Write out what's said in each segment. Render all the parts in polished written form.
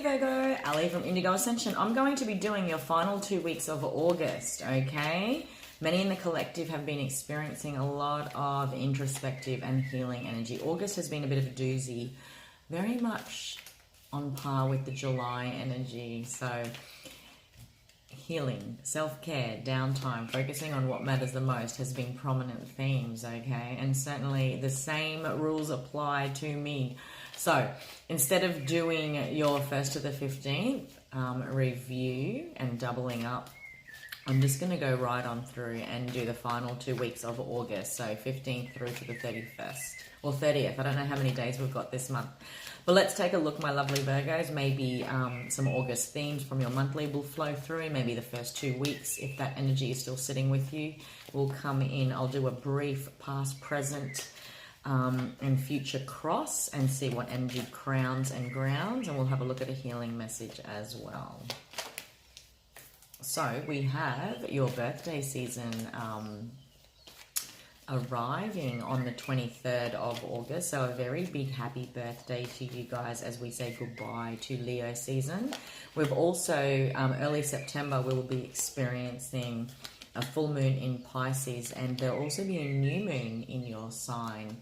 Virgo, Ali from Indigo Ascension. I'm going to be doing your final 2 weeks of August, okay? Many in the collective have been experiencing a lot of introspective and healing energy. August has been a bit of a doozy, very much on par with the July energy. So healing, self-care, downtime, focusing on what matters the most has been prominent themes, okay? And certainly the same rules apply to me. So instead of doing your 1st to the 15th review and doubling up, I'm just going to go right on through and do the final 2 weeks of August. So 15th through to the 31st or 30th. I don't know how many days we've got this month. But let's take a look, my lovely Virgos. Maybe some August themes from your monthly will flow through. Maybe the first 2 weeks, if that energy is still sitting with you, will come in. I'll do a brief past, present, and future cross and see what energy crowns and grounds. And we'll have a look at a healing message as well. So we have your birthday season arriving on the 23rd of August. So a very big happy birthday to you guys as we say goodbye to Leo season. We've also, early September, we will be experiencing a full moon in Pisces, and there'll also be a new moon in your sign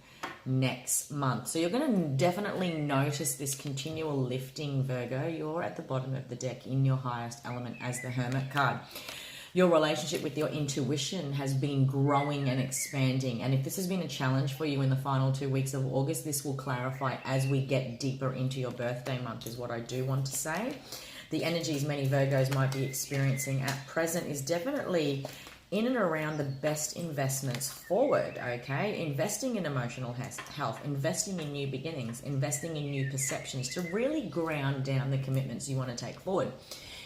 next month. So you're going to definitely notice this continual lifting, Virgo. You're at the bottom of the deck in your highest element as the Hermit card. Your relationship with your intuition has been growing and expanding. And if this has been a challenge for you in the final 2 weeks of August, this will clarify as we get deeper into your birthday month, is what I do want to say. The energies many Virgos might be experiencing at present is definitely in and around the best investments forward, okay? Investing in emotional health, investing in new beginnings, investing in new perceptions to really ground down the commitments you want to take forward.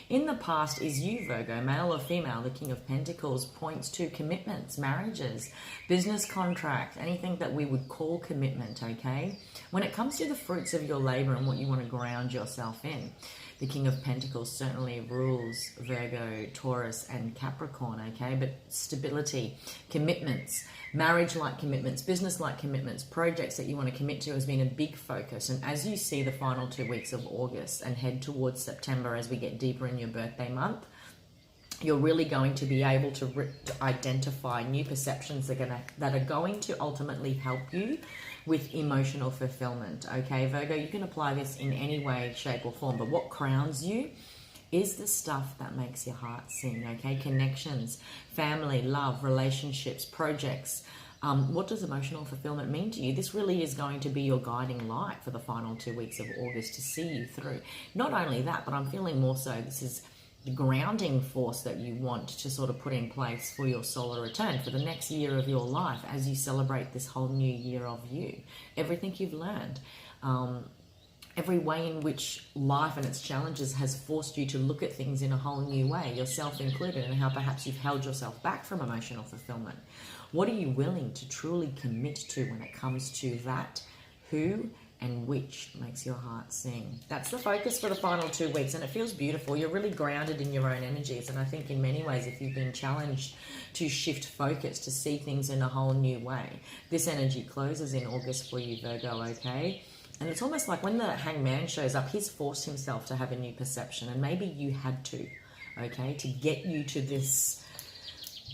In the past is you, Virgo, male or female. The King of Pentacles points to commitments, marriages, business contracts, anything that we would call commitment, okay? When it comes to the fruits of your labor and what you want to ground yourself in, the King of Pentacles certainly rules Virgo, Taurus, and Capricorn, okay? But stability, commitments, marriage-like commitments, business-like commitments, projects that you want to commit to has been a big focus. And as you see the final 2 weeks of August and head towards September as we get deeper in your birthday month, you're really going to be able to identify new perceptions that are going to ultimately help you with emotional fulfillment, okay? Virgo, you can apply this in any way, shape, or form, but what crowns you is the stuff that makes your heart sing, okay? Connections, family, love, relationships, projects. What does emotional fulfillment mean to you? This really is going to be your guiding light for the final 2 weeks of August to see you through. Not only that, but I'm feeling more so this is the grounding force that you want to sort of put in place for your solar return for the next year of your life as you celebrate this whole new year of you. Everything you've learned, every way in which life and its challenges has forced you to look at things in a whole new way, yourself included, and how perhaps you've held yourself back from emotional fulfillment. What are you willing to truly commit to when it comes to that? Who and which makes your heart sing? That's the focus for the final 2 weeks, and it feels beautiful. You're really grounded in your own energies, and I think in many ways, if you've been challenged to shift focus, to see things in a whole new way, this energy closes in August for you, Virgo, okay? And it's almost like when the Hangman shows up, he's forced himself to have a new perception, and maybe you had to, okay, to get you to this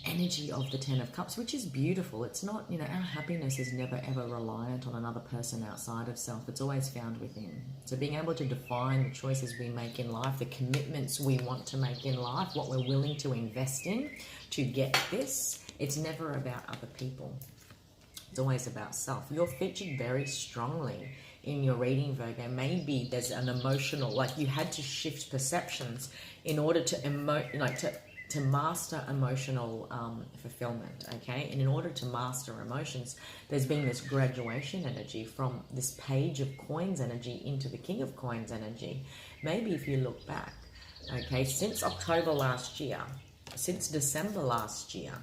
energy of the Ten of Cups, which is beautiful. It's not, you know, our happiness is never ever reliant on another person outside of self. It's always found within. So being able to define the choices we make in life, the commitments we want to make in life, what we're willing to invest in to get this, it's never about other people. It's always about self. You're featured very strongly in your reading, Virgo. Maybe there's an emotional, like you had to shift perceptions in order to to master emotional fulfillment, okay? And in order to master emotions, there's been this graduation energy from this Page of Coins energy into the King of Coins energy. Maybe if you look back, okay, since October last year, since December last year,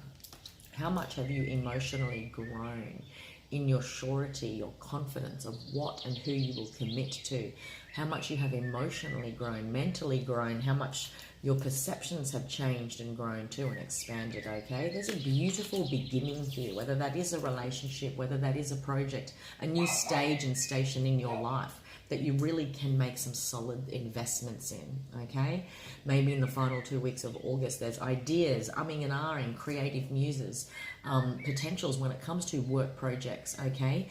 how much have you emotionally grown in your surety, your confidence of what and who you will commit to? How much you have emotionally grown, mentally grown, how much your perceptions have changed and grown too and expanded, okay? There's a beautiful beginning here, whether that is a relationship, whether that is a project, a new stage and station in your life. that you really can make some solid investments in, okay? Maybe in the final 2 weeks of August, there's ideas, umming and ahhing, creative muses, potentials when it comes to work projects, okay?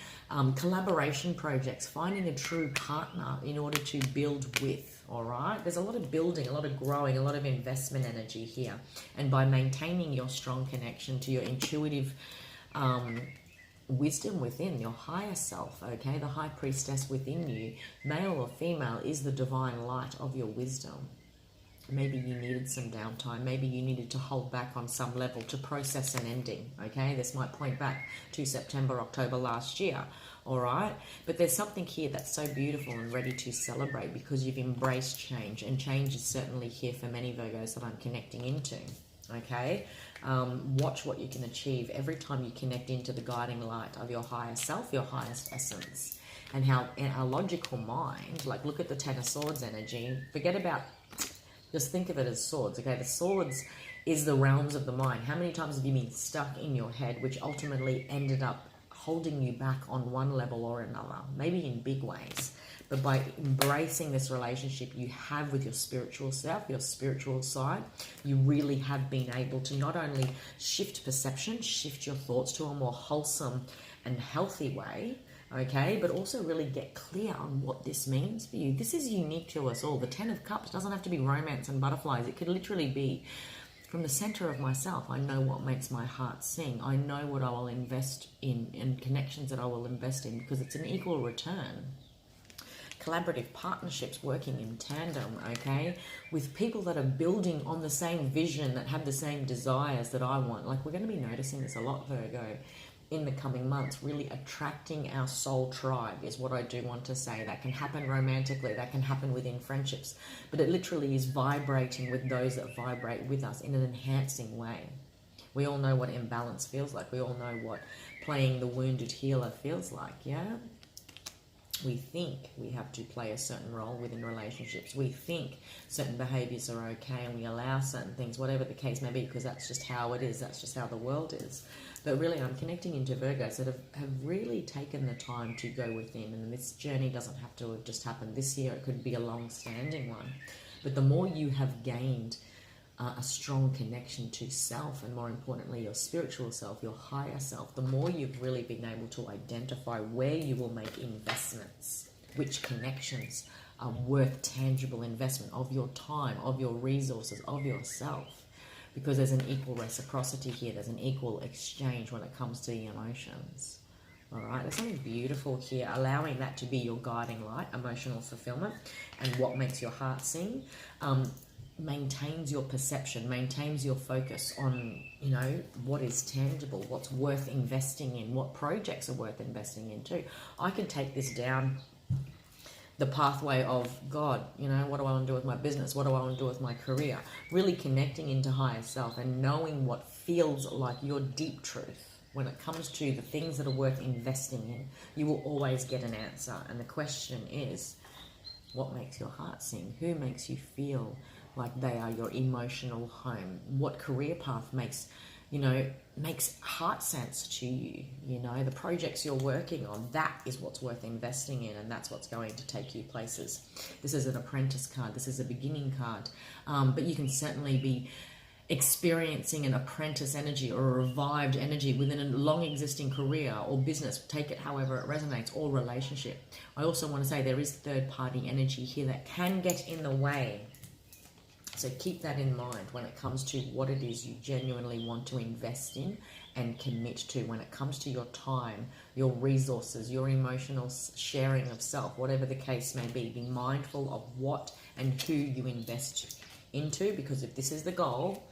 Collaboration projects, finding a true partner in order to build with, all right? There's a lot of building, a lot of growing, a lot of investment energy here. And by maintaining your strong connection to your intuitive wisdom within, your higher self, okay? The high priestess within you, male or female, is the divine light of your wisdom. Maybe you needed some downtime. Maybe you needed to hold back on some level to process an ending, okay? This might point back to September, October last year, all right? But there's something here that's so beautiful and ready to celebrate because you've embraced change, and change is certainly here for many Virgos that I'm connecting into, okay? Watch what you can achieve every time you connect into the guiding light of your higher self, your highest essence, and how in our logical mind, like look at the Ten of Swords energy, forget about, just think of it as swords, okay? The swords is the realms of the mind. How many times have you been stuck in your head, which ultimately ended up holding you back on one level or another, maybe in big ways? But by embracing this relationship you have with your spiritual self, your spiritual side, you really have been able to not only shift perception, shift your thoughts to a more wholesome and healthy way, okay, but also really get clear on what this means for you. This is unique to us all. The Ten of Cups doesn't have to be romance and butterflies. It could literally be from the center of myself. I know what makes my heart sing. I know what I will invest in and connections that I will invest in because it's an equal return. Collaborative partnerships, working in tandem, okay, with people that are building on the same vision, that have the same desires that I want. Like, we're going to be noticing this a lot, Virgo, in the coming months. Really attracting our soul tribe is what I do want to say. That can happen romantically, that can happen within friendships, but it literally is vibrating with those that vibrate with us in an enhancing way. We all know what imbalance feels like. We all know what playing the wounded healer feels like, yeah? We think we have to play a certain role within relationships. We think certain behaviors are okay and we allow certain things, whatever the case may be, because that's just how it is. That's just how the world is. But really, I'm connecting into Virgos that have really taken the time to go within. And this journey doesn't have to have just happened this year. It could be a long-standing one. But the more you have gained a strong connection to self, and more importantly your spiritual self, your higher self, the more you've really been able to identify where you will make investments, which connections are worth tangible investment of your time, of your resources, of yourself, because there's an equal reciprocity here. There's an equal exchange when it comes to the emotions. All right, there's something beautiful here, allowing that to be your guiding light, emotional fulfillment, and what makes your heart sing. Maintains your perception, maintains your focus on, you know, what is tangible, what's worth investing in, what projects are worth investing in too. I can take this down the pathway of, God, you know, what do I want to do with my business? What do I want to do with my career? Really connecting into higher self and knowing what feels like your deep truth. When it comes to the things that are worth investing in, you will always get an answer. And the question is, what makes your heart sing? Who makes you feel like they are your emotional home? What career path makes heart sense to you? You know, the projects you're working on, that is what's worth investing in, and that's what's going to take you places. This is an apprentice card. This is a beginning card. But you can certainly be experiencing an apprentice energy or a revived energy within a long existing career or business. Take it however it resonates, or relationship. I also want to say there is third party energy here that can get in the way. So keep that in mind when it comes to what it is you genuinely want to invest in and commit to when it comes to your time, your resources, your emotional sharing of self, whatever the case may be. Be mindful of what and who you invest into, because if this is the goal,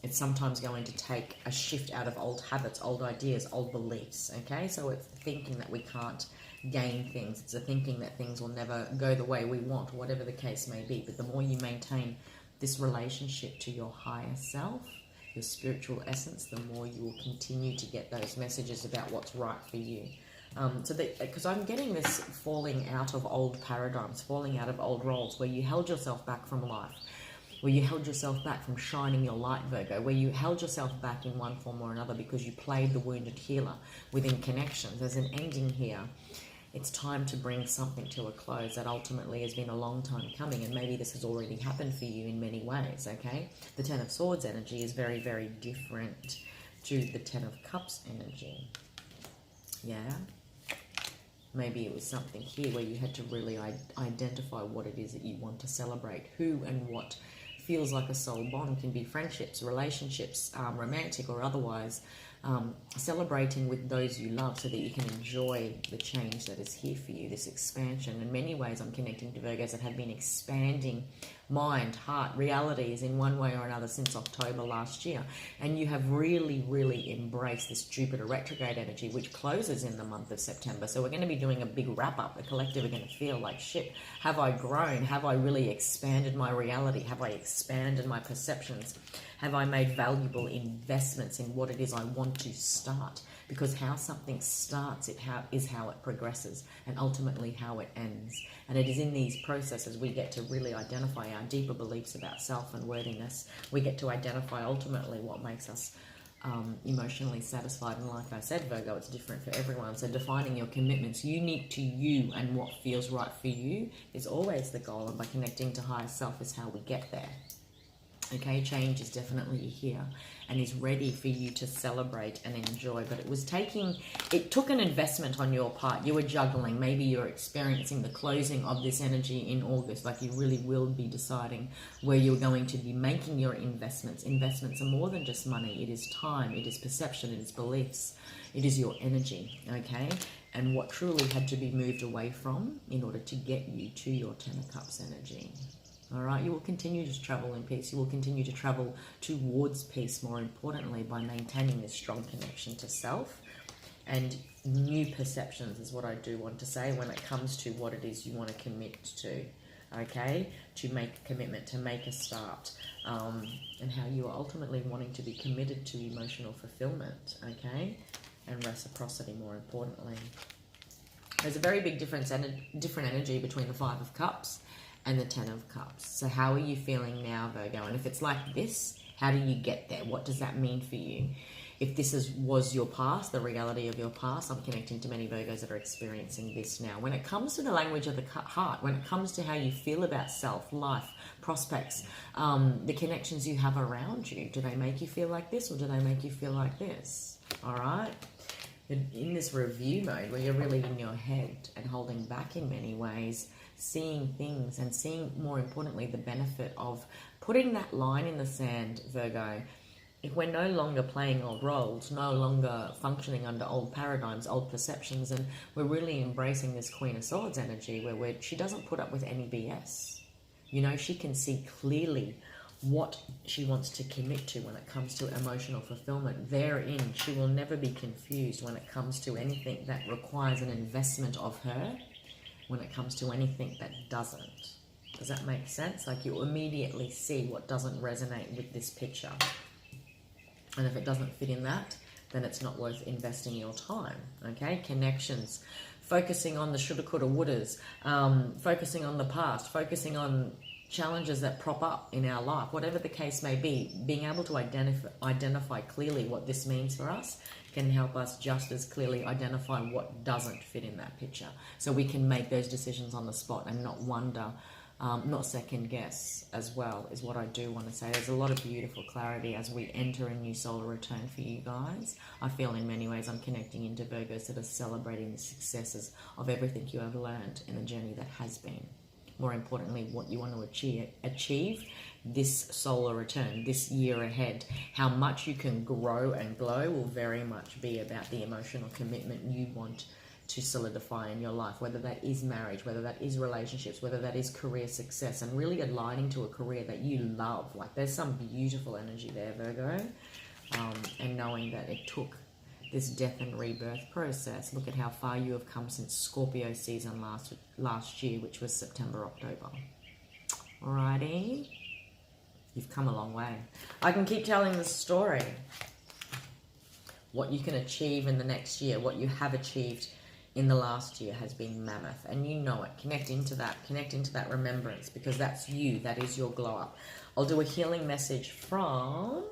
it's sometimes going to take a shift out of old habits, old ideas, old beliefs, okay? So it's thinking that we can't gain things. It's a thinking that things will never go the way we want, whatever the case may be. But the more you maintain this relationship to your higher self, your spiritual essence, the more you will continue to get those messages about what's right for you. Because I'm getting this falling out of old paradigms, falling out of old roles where you held yourself back from life, where you held yourself back from shining your light, Virgo, where you held yourself back in one form or another because you played the wounded healer within connections. There's an ending here. it's time to bring something to a close that ultimately has been a long time coming, and maybe this has already happened for you in many ways, okay? The Ten of Swords energy is very, very different to the Ten of Cups energy. Yeah? Maybe it was something here where you had to really identify what it is that you want to celebrate. Who and what feels like a soul bond can be friendships, relationships, romantic or otherwise. Celebrating with those you love so that you can enjoy the change that is here for you, this expansion. In many ways, I'm connecting to Virgos that have been expanding mind, heart, realities in one way or another since October last year. And you have really, really embraced this Jupiter retrograde energy, which closes in the month of September. So we're going to be doing a big wrap up. The collective are going to feel like, shit, have I grown? Have I really expanded my reality? Have I expanded my perceptions? Have I made valuable investments in what it is I want to start? Because how something starts is how it progresses, and ultimately how it ends. And it is in these processes we get to really identify our deeper beliefs about self and worthiness. We get to identify ultimately what makes us emotionally satisfied. And like I said, Virgo, it's different for everyone. So defining your commitments unique to you and what feels right for you is always the goal. And by connecting to higher self is how we get there. Okay, change is definitely here and is ready for you to celebrate and enjoy. But it took an investment on your part. You were juggling. Maybe you're experiencing the closing of this energy in August. Like you really will be deciding where you're going to be making your investments. Investments are more than just money. It is time. It is perception. It is beliefs. It is your energy. Okay, and what truly had to be moved away from in order to get you to your Ten of Cups energy. All right, you will continue to travel in peace. You will continue to travel towards peace, more importantly, by maintaining this strong connection to self. And new perceptions is what I do want to say when it comes to what it is you want to commit to, okay? To make a commitment, to make a start, and how you are ultimately wanting to be committed to emotional fulfillment, okay? And reciprocity, more importantly. There's a very big different energy between the Five of Cups and the Ten of Cups. So how are you feeling now, Virgo? And if it's like this, how do you get there? What does that mean for you? If this was your past, the reality of your past, I'm connecting to many Virgos that are experiencing this now. When it comes to the language of the heart, when it comes to how you feel about self, life, prospects, the connections you have around you, do they make you feel like this or do they make you feel like this? All right? In this review mode where you're really in your head and holding back in many ways, seeing things and seeing, more importantly, the benefit of putting that line in the sand, Virgo. If we're no longer playing old roles, no longer functioning under old paradigms, old perceptions, and we're really embracing this Queen of Swords energy where she doesn't put up with any BS. You know, she can see clearly what she wants to commit to when it comes to emotional fulfillment. Therein, she will never be confused when it comes to anything that requires an investment of her, when it comes to anything that doesn't. Does that make sense? Like you immediately see what doesn't resonate with this picture. And if it doesn't fit in that, then it's not worth investing your time, okay? Connections, focusing on the shoulda, coulda, wouldas, focusing on the past, focusing on challenges that prop up in our life, whatever the case may be, being able to identify clearly what this means for us can help us just as clearly identify what doesn't fit in that picture. So we can make those decisions on the spot and not wonder, not second guess as well, is what I do want to say. There's a lot of beautiful clarity as we enter a new solar return for you guys. I feel in many ways I'm connecting into Virgos that are celebrating the successes of everything you have learned in the journey that has been. More importantly, what you want to achieve this solar return, this year ahead. How much you can grow and glow will very much be about the emotional commitment you want to solidify in your life, whether that is marriage, whether that is relationships, whether that is career success, and really aligning to a career that you love. Like there's some beautiful energy there, Virgo, and knowing that it took this death and rebirth process. Look at how far you have come since Scorpio season last year, which was September, October. Alrighty. You've come a long way. I can keep telling the story. What you can achieve in the next year, what you have achieved in the last year has been mammoth. And you know it. Connect into that remembrance, because that's you. That is your glow up. I'll do a healing message from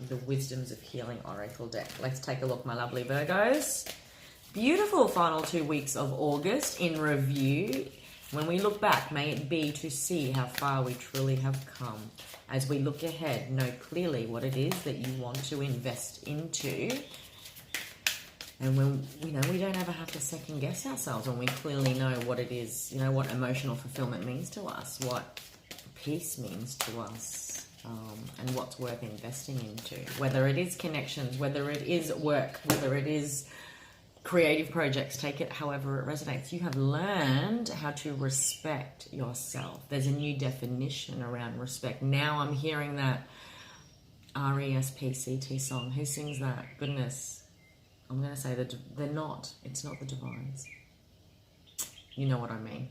the Wisdoms of Healing Oracle deck. Let's take a look, my lovely Virgos. Beautiful final 2 weeks of August in review. When we look back, may it be to see how far we truly have come. As we look ahead, know clearly what it is that you want to invest into. And when, we don't ever have to second guess ourselves when we clearly know what it is, what emotional fulfillment means to us, what peace means to us, and what's worth investing into. Whether it is connections, whether it is work, whether it is creative projects, take it however it resonates. You have learned how to respect yourself. There's a new definition around respect. Now I'm hearing that RESPCT song. Who sings that? Goodness. I'm going to say that they're not. It's not the Divines. You know what I mean.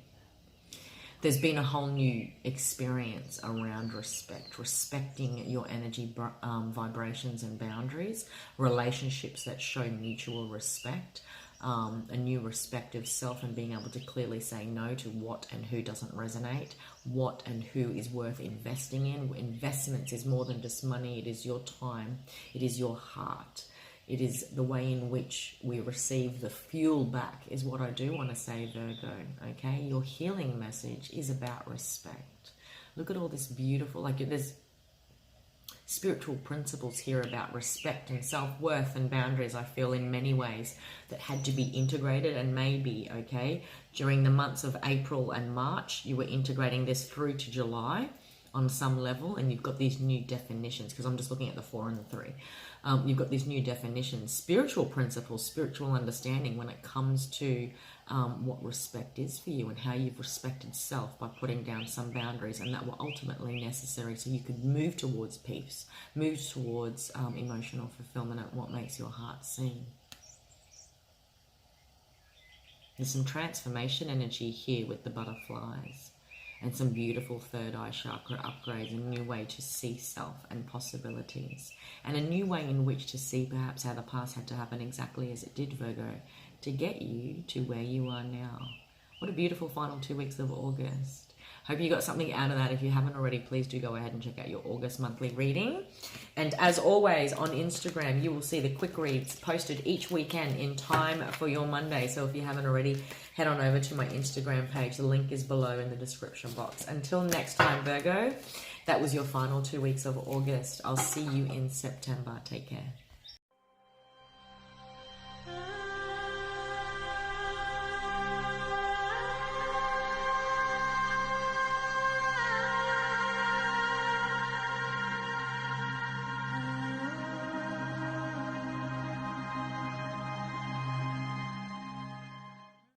There's been a whole new experience around respect, respecting your energy vibrations and boundaries, relationships that show mutual respect, a new respect of self, and being able to clearly say no to what and who doesn't resonate, what and who is worth investing in. Investments is more than just money. It is your time. It is your heart. It is the way in which we receive the fuel back is what I do want to say, Virgo, okay? Your healing message is about respect. Look at all this beautiful, there's spiritual principles here about respect and self-worth and boundaries, I feel, in many ways that had to be integrated. And maybe, okay, during the months of April and March, you were integrating this through to July on some level, and you've got these new definitions, because I'm just looking at the 4 and the 3. You've got these new definitions, spiritual principles, spiritual understanding when it comes to what respect is for you and how you've respected self by putting down some boundaries, and that were ultimately necessary so you could move towards peace, move towards emotional fulfillment and what makes your heart sing. There's some transformation energy here with the butterflies, and some beautiful third eye chakra upgrades, a new way to see self and possibilities, and a new way in which to see perhaps how the past had to happen exactly as it did, Virgo, to get you to where you are now. What a beautiful final 2 weeks of August. Hope you got something out of that. If you haven't already, please do go ahead and check out your August monthly reading. And as always, on Instagram, you will see the quick reads posted each weekend in time for your Monday. So if you haven't already, head on over to my Instagram page. The link is below in the description box. Until next time, Virgo, that was your final 2 weeks of August. I'll see you in September. Take care.